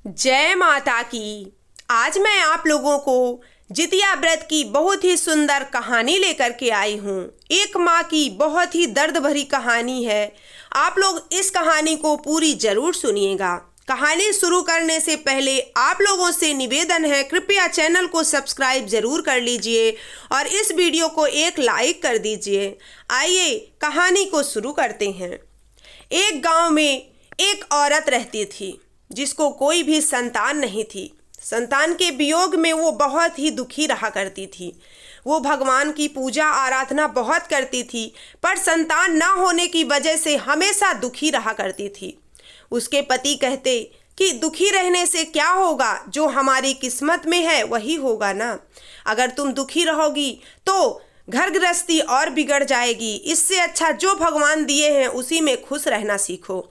जय माता की। आज मैं आप लोगों को जितिया व्रत की बहुत ही सुंदर कहानी लेकर के आई हूँ। एक माँ की बहुत ही दर्द भरी कहानी है। आप लोग इस कहानी को पूरी जरूर सुनिएगा। कहानी शुरू करने से पहले आप लोगों से निवेदन है, कृपया चैनल को सब्सक्राइब जरूर कर लीजिए और इस वीडियो को एक लाइक कर दीजिए। आइए कहानी को शुरू करते हैं। एक गांव में एक औरत रहती थी जिसको कोई भी संतान नहीं थी। संतान के वियोग में वो बहुत ही दुखी रहा करती थी। वो भगवान की पूजा आराधना बहुत करती थी, पर संतान ना होने की वजह से हमेशा दुखी रहा करती थी। उसके पति कहते कि दुखी रहने से क्या होगा, जो हमारी किस्मत में है वही होगा ना। अगर तुम दुखी रहोगी तो घर गृहस्थी और बिगड़ जाएगी। इससे अच्छा जो भगवान दिए हैं उसी में खुश रहना सीखो।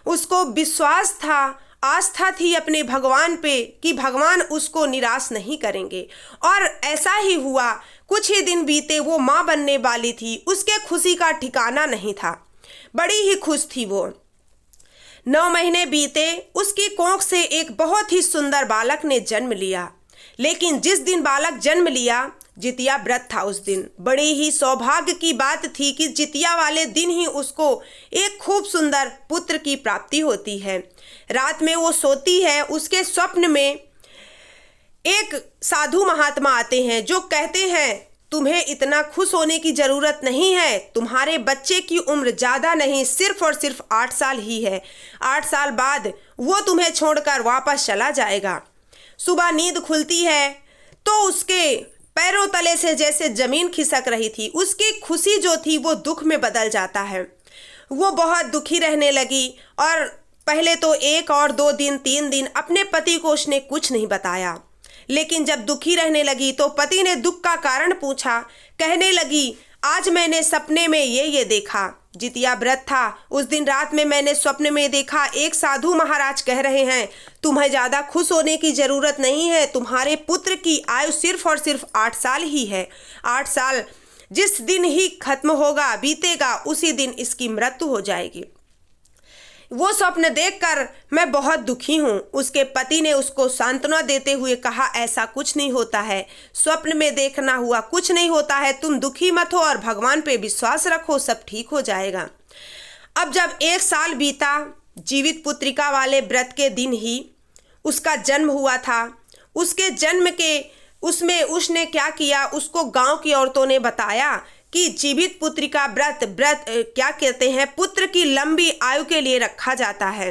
उसको विश्वास था, आस्था थी अपने भगवान पे कि भगवान उसको निराश नहीं करेंगे, और ऐसा ही हुआ। कुछ ही दिन बीते, वो माँ बनने वाली थी। उसके खुशी का ठिकाना नहीं था, बड़ी ही खुश थी वो। 9 महीने बीते, उसकी कोख से एक बहुत ही सुंदर बालक ने जन्म लिया। लेकिन जिस दिन बालक जन्म लिया, जितिया व्रत था। उस दिन बड़ी ही सौभाग्य की बात थी कि जितिया वाले दिन ही उसको एक खूब सुंदर पुत्र की प्राप्ति होती है। रात में वो सोती है, उसके स्वप्न में एक साधु महात्मा आते हैं जो कहते हैं तुम्हें इतना खुश होने की जरूरत नहीं है। तुम्हारे बच्चे की उम्र ज़्यादा नहीं, सिर्फ और सिर्फ 8 साल ही है। 8 साल बाद वो तुम्हें छोड़कर वापस चला जाएगा। सुबह नींद खुलती है तो उसके पैरों तले से जैसे जमीन खिसक रही थी। उसकी खुशी जो थी वो दुख में बदल जाता है। वो बहुत दुखी रहने लगी और पहले तो 1 और 2 दिन 3 दिन अपने पति को उसने कुछ नहीं बताया। लेकिन जब दुखी रहने लगी तो पति ने दुख का कारण पूछा। कहने लगी, आज मैंने सपने में ये देखा। जितिया व्रत था, उस दिन रात में मैंने स्वप्न में देखा, एक साधु महाराज कह रहे हैं तुम्हें ज़्यादा खुश होने की ज़रूरत नहीं है। तुम्हारे पुत्र की आयु सिर्फ और सिर्फ 8 साल ही है। 8 साल जिस दिन ही खत्म होगा, बीतेगा, उसी दिन इसकी मृत्यु हो जाएगी। वो स्वप्न देखकर मैं बहुत दुखी हूँ। उसके पति ने उसको सांत्वना देते हुए कहा, ऐसा कुछ नहीं होता है, स्वप्न में देखना हुआ, कुछ नहीं होता है, तुम दुखी मत हो और भगवान पे विश्वास रखो, सब ठीक हो जाएगा। अब जब 1 साल बीता, जीवित पुत्रिका वाले व्रत के दिन ही उसका जन्म हुआ था। उसके जन्म के उसमें उसने क्या किया, उसको गाँव की औरतों ने बताया कि जीवित पुत्रिका व्रत क्या कहते हैं, पुत्र की लंबी आयु के लिए रखा जाता है।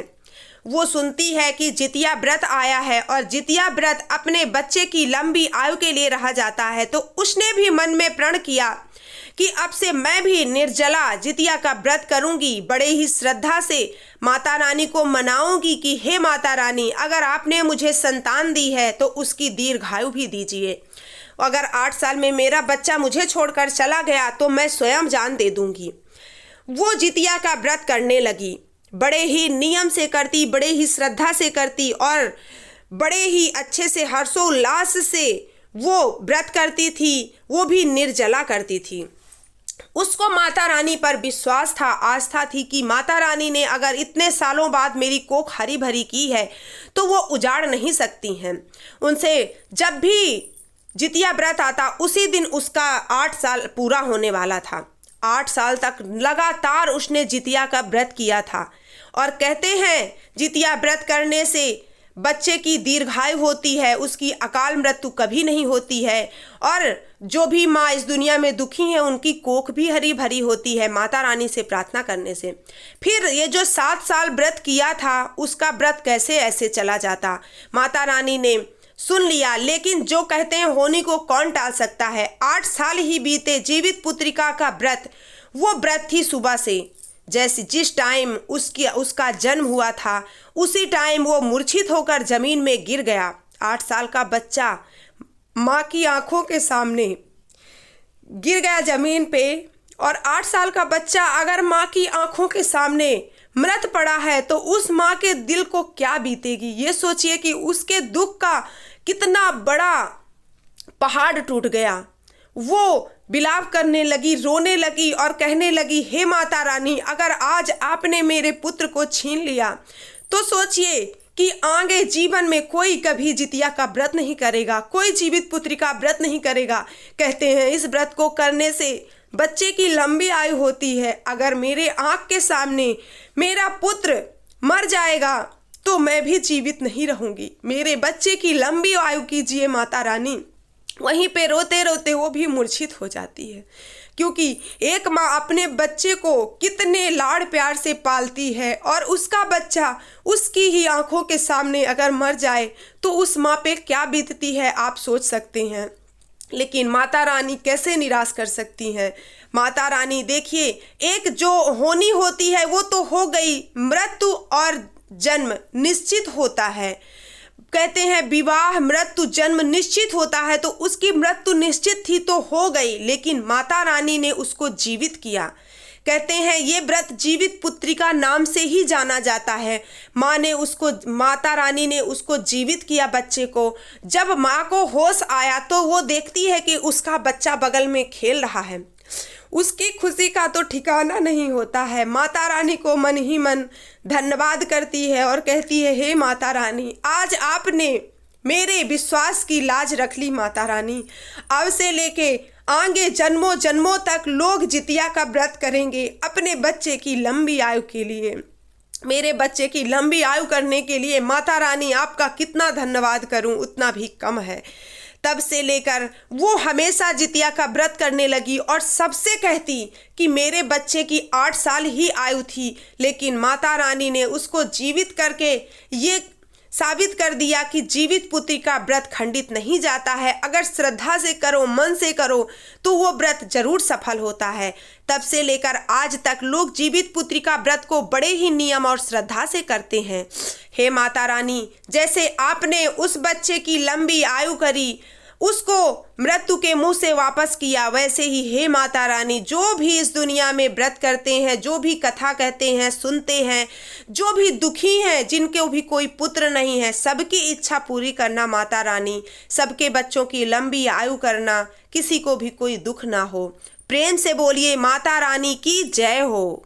वो सुनती है कि जितिया व्रत आया है और जितिया व्रत अपने बच्चे की लंबी आयु के लिए रहा जाता है, तो उसने भी मन में प्रण किया कि अब से मैं भी निर्जला जितिया का व्रत करूंगी। बड़े ही श्रद्धा से माता रानी को मनाऊंगी कि हे माता रानी, अगर आपने मुझे संतान दी है तो उसकी दीर्घायु भी दीजिए। अगर 8 साल में मेरा बच्चा मुझे छोड़कर चला गया तो मैं स्वयं जान दे दूंगी। वो जितिया का व्रत करने लगी, बड़े ही नियम से करती, बड़े ही श्रद्धा से करती और बड़े ही अच्छे से हर्षोल्लास से वो व्रत करती थी। वो भी निर्जला करती थी। उसको माता रानी पर विश्वास था, आस्था थी कि माता रानी ने अगर इतने सालों बाद मेरी कोख हरी भरी की है तो वो उजाड़ नहीं सकती हैं। उनसे जब भी जितिया व्रत आता, उसी दिन उसका 8 साल पूरा होने वाला था। 8 साल तक लगातार उसने जितिया का व्रत किया था। और कहते हैं जितिया व्रत करने से बच्चे की दीर्घायु होती है, उसकी अकाल मृत्यु कभी नहीं होती है। और जो भी माँ इस दुनिया में दुखी है उनकी कोख भी हरी भरी होती है माता रानी से प्रार्थना करने से। फिर ये जो 7 साल व्रत किया था, उसका व्रत कैसे ऐसे चला जाता, माता रानी ने सुन लिया। लेकिन जो कहते हैं होने को कौन टाल सकता है। 8 साल ही बीते, जीवित पुत्रिका का व्रत, वो व्रत थी सुबह से। जैसे जिस टाइम उसका जन्म हुआ था, उसी टाइम वो मूर्छित होकर जमीन में गिर गया। 8 साल का बच्चा माँ की आंखों के सामने गिर गया जमीन पे। और 8 साल का बच्चा अगर माँ की आंखों के सामने मृत पड़ा है तो उस माँ के दिल को क्या बीतेगी। ये सोचिए कि उसके दुख का कितना बड़ा पहाड़ टूट गया। वो बिलाप करने लगी, रोने लगी और कहने लगी, हे माता रानी, अगर आज आपने मेरे पुत्र को छीन लिया तो सोचिए कि आगे जीवन में कोई कभी जितिया का व्रत नहीं करेगा, कोई जीवित पुत्री का व्रत नहीं करेगा। कहते हैं इस व्रत को करने से बच्चे की लंबी आयु होती है। अगर मेरे आँख के सामने मेरा पुत्र मर जाएगा तो मैं भी जीवित नहीं रहूंगी। मेरे बच्चे की लंबी आयु कीजिए माता रानी। वहीं पे रोते रोते वो भी मूर्छित हो जाती है, क्योंकि एक माँ अपने बच्चे को कितने लाड़ प्यार से पालती है और उसका बच्चा उसकी ही आंखों के सामने अगर मर जाए तो उस माँ पे क्या बीतती है आप सोच सकते हैं। लेकिन माता रानी कैसे निराश कर सकती हैं। माता रानी देखिए, एक जो होनी होती है वो तो हो गई, मृत्यु और जन्म निश्चित होता है। कहते हैं विवाह मृत्यु जन्म निश्चित होता है, तो उसकी मृत्यु निश्चित थी तो हो गई, लेकिन माता रानी ने उसको जीवित किया। कहते हैं ये व्रत जीवित पुत्रिका नाम से ही जाना जाता है। माता रानी ने उसको जीवित किया बच्चे को। जब माँ को होश आया तो वो देखती है कि उसका बच्चा बगल में खेल रहा है। उसकी खुशी का तो ठिकाना नहीं होता है। माता रानी को मन ही मन धन्यवाद करती है और कहती है, हे माता रानी, आज आपने मेरे विश्वास की लाज रख ली। माता रानी, अब से लेके आगे जन्मों जन्मों तक लोग जितिया का व्रत करेंगे अपने बच्चे की लंबी आयु के लिए। मेरे बच्चे की लंबी आयु करने के लिए माता रानी आपका कितना धन्यवाद करूं उतना भी कम है। तब से लेकर वो हमेशा जितिया का व्रत करने लगी और सबसे कहती कि मेरे बच्चे की 8 साल ही आयु थी, लेकिन माता रानी ने उसको जीवित करके ये साबित कर दिया कि जीवित पुत्री का व्रत खंडित नहीं जाता है। अगर श्रद्धा से करो, मन से करो तो वो व्रत जरूर सफल होता है। तब से लेकर आज तक लोग जीवित पुत्री का व्रत को बड़े ही नियम और श्रद्धा से करते हैं। हे माता रानी, जैसे आपने उस बच्चे की लंबी आयु करी, उसको मृत्यु के मुंह से वापस किया, वैसे ही हे माता रानी जो भी इस दुनिया में व्रत करते हैं, जो भी कथा कहते हैं, सुनते हैं, जो भी दुखी हैं, जिनको भी कोई पुत्र नहीं है, सबकी इच्छा पूरी करना माता रानी। सबके बच्चों की लंबी आयु करना, किसी को भी कोई दुख ना हो। प्रेम से बोलिए माता रानी की जय हो।